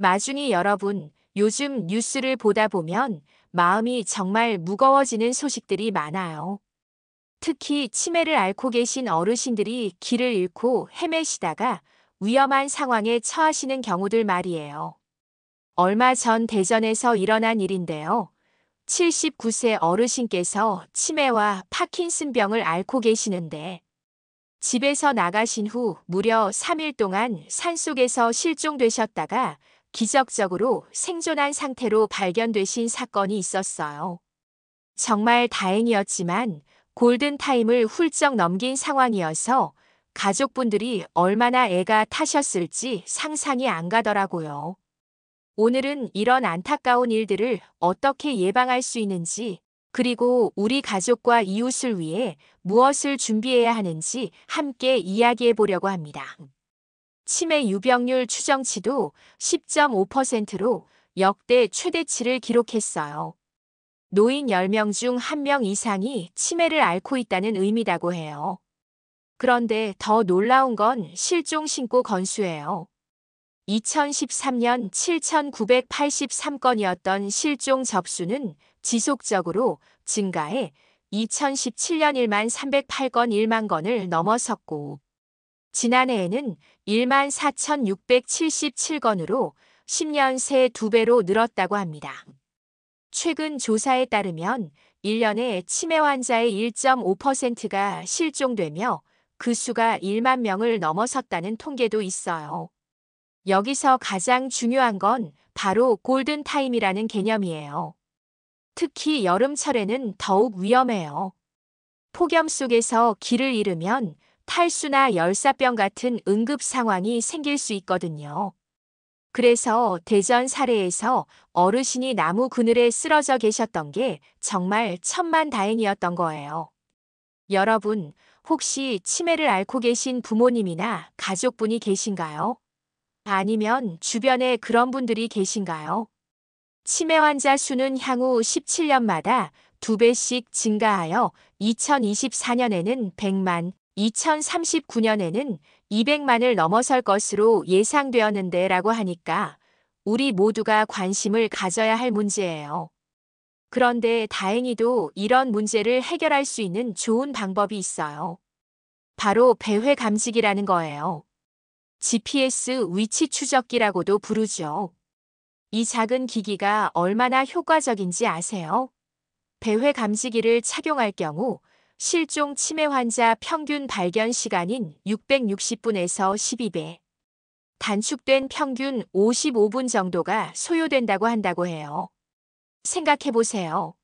마중이 여러분, 요즘 뉴스를 보다 보면 마음이 정말 무거워지는 소식들이 많아요. 특히 치매를 앓고 계신 어르신들이 길을 잃고 헤매시다가 위험한 상황에 처하시는 경우들 말이에요. 얼마 전 대전에서 일어난 일인데요. 79세 어르신께서 치매와 파킨슨병을 앓고 계시는데 집에서 나가신 후 무려 3일 동안 산속에서 실종되셨다가 기적적으로 생존한 상태로 발견되신 사건이 있었어요. 정말 다행이었지만 골든타임을 훌쩍 넘긴 상황이어서 가족분들이 얼마나 애가 타셨을지 상상이 안 가더라고요. 오늘은 이런 안타까운 일들을 어떻게 예방할 수 있는지, 그리고 우리 가족과 이웃을 위해 무엇을 준비해야 하는지 함께 이야기해 보려고 합니다. 치매 유병률 추정치도 10.5%로 역대 최대치를 기록했어요. 노인 10명 중 1명 이상이 치매를 앓고 있다는 의미라고 해요. 그런데 더 놀라운 건 실종 신고 건수예요. 2013년 7,983건이었던 실종 접수는 지속적으로 증가해 2017년 1만 308건 1만 건을 넘어섰고, 지난해에는 1만 4,677건으로 10년 새 2배로 늘었다고 합니다. 최근 조사에 따르면 1년에 치매 환자의 1.5%가 실종되며 그 수가 1만 명을 넘어섰다는 통계도 있어요. 여기서 가장 중요한 건 바로 골든타임이라는 개념이에요. 특히 여름철에는 더욱 위험해요. 폭염 속에서 길을 잃으면 탈수나 열사병 같은 응급 상황이 생길 수 있거든요. 그래서 대전 사례에서 어르신이 나무 그늘에 쓰러져 계셨던 게 정말 천만다행이었던 거예요. 여러분, 혹시 치매를 앓고 계신 부모님이나 가족분이 계신가요? 아니면 주변에 그런 분들이 계신가요? 치매 환자 수는 향후 17년마다 2배씩 증가하여 2024년에는 100만, 2039년에는 200만을 넘어설 것으로 예상되었는데 라고 하니까 우리 모두가 관심을 가져야 할 문제예요. 그런데 다행히도 이런 문제를 해결할 수 있는 좋은 방법이 있어요. 바로 배회 감지기라는 거예요. GPS 위치 추적기라고도 부르죠. 이 작은 기기가 얼마나 효과적인지 아세요? 배회 감지기를 착용할 경우 실종 치매 환자 평균 발견 시간인 660분에서 12배, 단축된 평균 55분 정도가 소요된다고 해요. 생각해 보세요.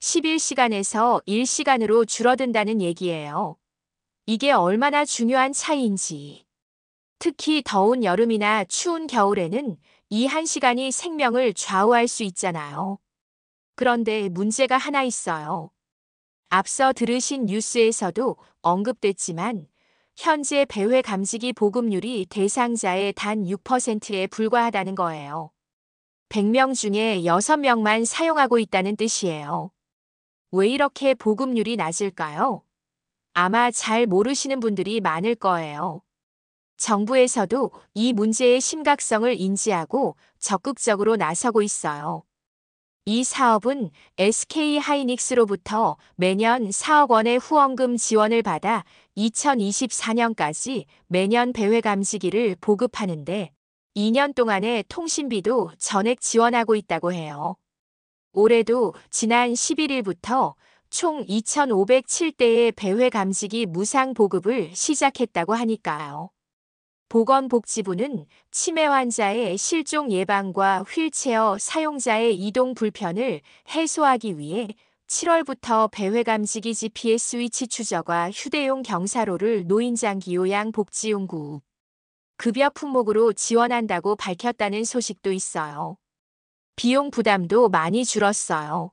11시간에서 1시간으로 줄어든다는 얘기예요. 이게 얼마나 중요한 차이인지. 특히 더운 여름이나 추운 겨울에는 이 1시간이 생명을 좌우할 수 있잖아요. 그런데 문제가 하나 있어요. 앞서 들으신 뉴스에서도 언급됐지만 현재 배회 감지기 보급률이 대상자의 단 6%에 불과하다는 거예요. 100명 중에 6명만 사용하고 있다는 뜻이에요. 왜 이렇게 보급률이 낮을까요? 아마 잘 모르시는 분들이 많을 거예요. 정부에서도 이 문제의 심각성을 인지하고 적극적으로 나서고 있어요. 이 사업은 SK 하이닉스로부터 매년 4억 원의 후원금 지원을 받아 2024년까지 매년 배회 감지기를 보급하는데 2년 동안의 통신비도 전액 지원하고 있다고 해요. 올해도 지난 11일부터 총 2,507대의 배회 감지기 무상 보급을 시작했다고 하니까요. 보건복지부는 치매 환자의 실종 예방과 휠체어 사용자의 이동 불편을 해소하기 위해 7월부터 배회 감지기 GPS 위치 추적과 휴대용 경사로를 노인장기 요양 복지용구 급여 품목으로 지원한다고 밝혔다는 소식도 있어요. 비용 부담도 많이 줄었어요.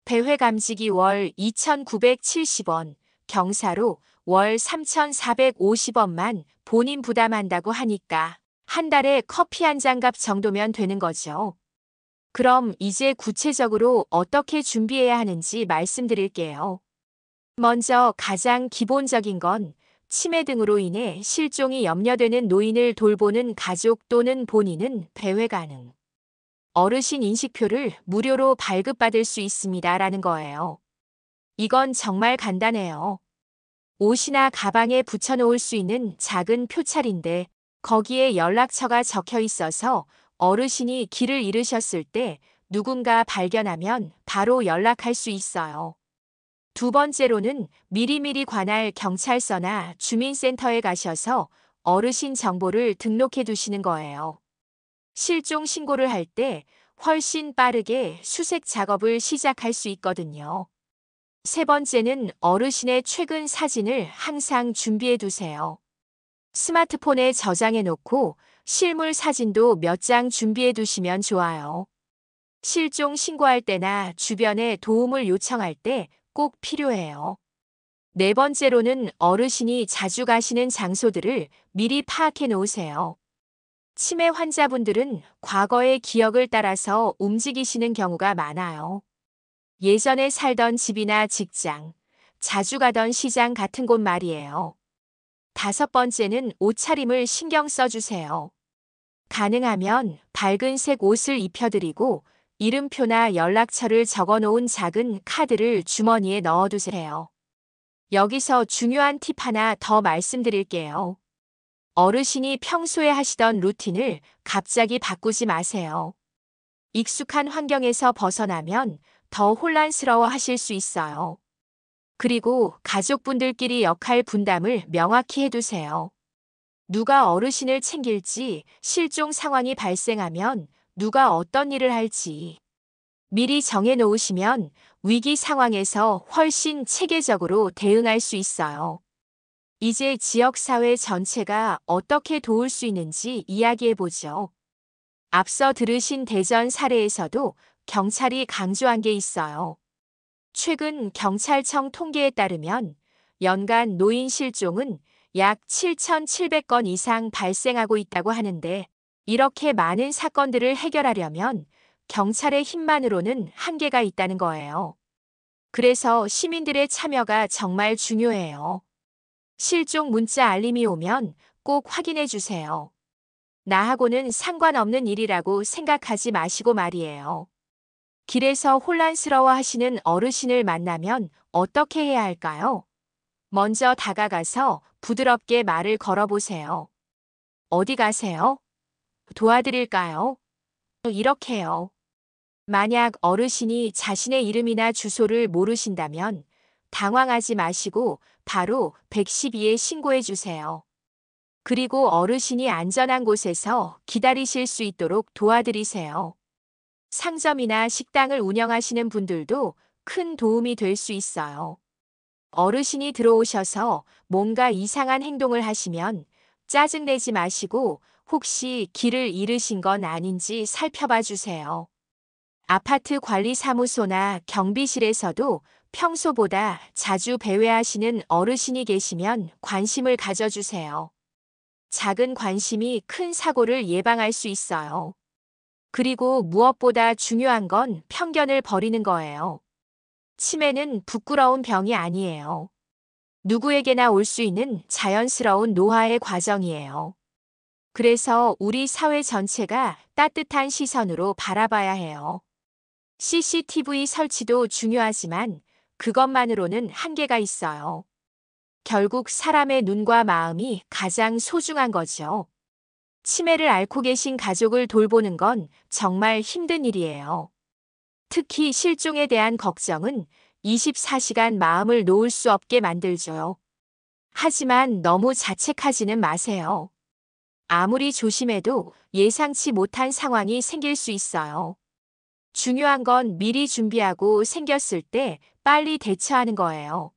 배회 감지기 월 2,970원, 경사로 월 3,450원만 본인 부담한다고 하니까 한 달에 커피 한 잔 값 정도면 되는 거죠. 그럼 이제 구체적으로 어떻게 준비해야 하는지 말씀드릴게요. 먼저 가장 기본적인 건 치매 등으로 인해 실종이 염려되는 노인을 돌보는 가족 또는 본인은 배회 가능. 어르신 인식표를 무료로 발급받을 수 있습니다라는 거예요. 이건 정말 간단해요. 옷이나 가방에 붙여놓을 수 있는 작은 표찰인데 거기에 연락처가 적혀 있어서 어르신이 길을 잃으셨을 때 누군가 발견하면 바로 연락할 수 있어요. 두 번째로는 미리미리 관할 경찰서나 주민센터에 가셔서 어르신 정보를 등록해 두시는 거예요. 실종 신고를 할 때 훨씬 빠르게 수색 작업을 시작할 수 있거든요. 세 번째는 어르신의 최근 사진을 항상 준비해 두세요. 스마트폰에 저장해 놓고 실물 사진도 몇 장 준비해 두시면 좋아요. 실종 신고할 때나 주변에 도움을 요청할 때 꼭 필요해요. 네 번째로는 어르신이 자주 가시는 장소들을 미리 파악해 놓으세요. 치매 환자분들은 과거의 기억을 따라서 움직이시는 경우가 많아요. 예전에 살던 집이나 직장, 자주 가던 시장 같은 곳 말이에요. 다섯 번째는 옷차림을 신경 써주세요. 가능하면 밝은 색 옷을 입혀드리고 이름표나 연락처를 적어놓은 작은 카드를 주머니에 넣어두세요. 여기서 중요한 팁 하나 더 말씀드릴게요. 어르신이 평소에 하시던 루틴을 갑자기 바꾸지 마세요. 익숙한 환경에서 벗어나면 더 혼란스러워 하실 수 있어요. 그리고 가족분들끼리 역할 분담을 명확히 해두세요. 누가 어르신을 챙길지, 실종 상황이 발생하면 누가 어떤 일을 할지 미리 정해 놓으시면 위기 상황에서 훨씬 체계적으로 대응할 수 있어요. 이제 지역사회 전체가 어떻게 도울 수 있는지 이야기해보죠. 앞서 들으신 대전 사례에서도 경찰이 강조한 게 있어요. 최근 경찰청 통계에 따르면 연간 노인 실종은 약 7,700건 이상 발생하고 있다고 하는데 이렇게 많은 사건들을 해결하려면 경찰의 힘만으로는 한계가 있다는 거예요. 그래서 시민들의 참여가 정말 중요해요. 실종 문자 알림이 오면 꼭 확인해 주세요. 나하고는 상관없는 일이라고 생각하지 마시고 말이에요. 길에서 혼란스러워 하시는 어르신을 만나면 어떻게 해야 할까요? 먼저 다가가서 부드럽게 말을 걸어보세요. 어디 가세요? 도와드릴까요? 이렇게요. 만약 어르신이 자신의 이름이나 주소를 모르신다면 당황하지 마시고 바로 112에 신고해 주세요. 그리고 어르신이 안전한 곳에서 기다리실 수 있도록 도와드리세요. 상점이나 식당을 운영하시는 분들도 큰 도움이 될 수 있어요. 어르신이 들어오셔서 뭔가 이상한 행동을 하시면 짜증내지 마시고 혹시 길을 잃으신 건 아닌지 살펴봐 주세요. 아파트 관리사무소나 경비실에서도 평소보다 자주 배회하시는 어르신이 계시면 관심을 가져주세요. 작은 관심이 큰 사고를 예방할 수 있어요. 그리고 무엇보다 중요한 건 편견을 버리는 거예요. 치매는 부끄러운 병이 아니에요. 누구에게나 올 수 있는 자연스러운 노화의 과정이에요. 그래서 우리 사회 전체가 따뜻한 시선으로 바라봐야 해요. CCTV 설치도 중요하지만 그것만으로는 한계가 있어요. 결국 사람의 눈과 마음이 가장 소중한 거죠. 치매를 앓고 계신 가족을 돌보는 건 정말 힘든 일이에요. 특히 실종에 대한 걱정은 24시간 마음을 놓을 수 없게 만들죠. 하지만 너무 자책하지는 마세요. 아무리 조심해도 예상치 못한 상황이 생길 수 있어요. 중요한 건 미리 준비하고 생겼을 때 빨리 대처하는 거예요.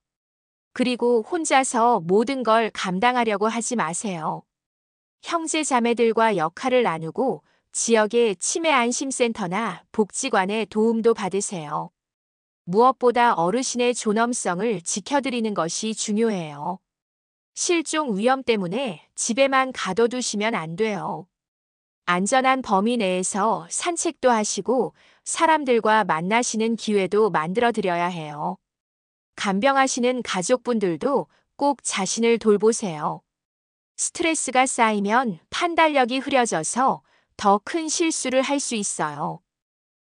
그리고 혼자서 모든 걸 감당하려고 하지 마세요. 형제 자매들과 역할을 나누고 지역의 치매 안심센터나 복지관의 도움도 받으세요. 무엇보다 어르신의 존엄성을 지켜드리는 것이 중요해요. 실종 위험 때문에 집에만 가둬두시면 안 돼요. 안전한 범위 내에서 산책도 하시고 사람들과 만나시는 기회도 만들어 드려야 해요. 간병하시는 가족분들도 꼭 자신을 돌보세요. 스트레스가 쌓이면 판단력이 흐려져서 더 큰 실수를 할 수 있어요.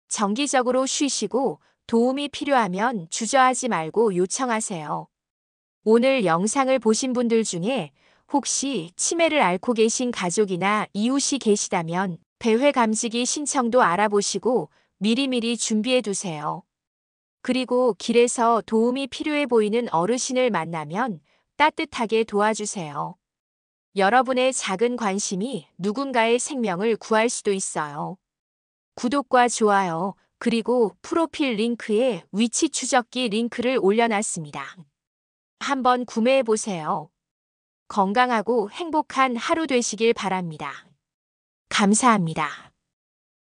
정기적으로 쉬시고 도움이 필요하면 주저하지 말고 요청하세요. 오늘 영상을 보신 분들 중에 혹시 치매를 앓고 계신 가족이나 이웃이 계시다면 배회 감지기 신청도 알아보시고 미리미리 준비해 두세요. 그리고 길에서 도움이 필요해 보이는 어르신을 만나면 따뜻하게 도와주세요. 여러분의 작은 관심이 누군가의 생명을 구할 수도 있어요. 구독과 좋아요, 그리고 프로필 링크에 위치 추적기 링크를 올려놨습니다. 한번 구매해 보세요. 건강하고 행복한 하루 되시길 바랍니다. 감사합니다.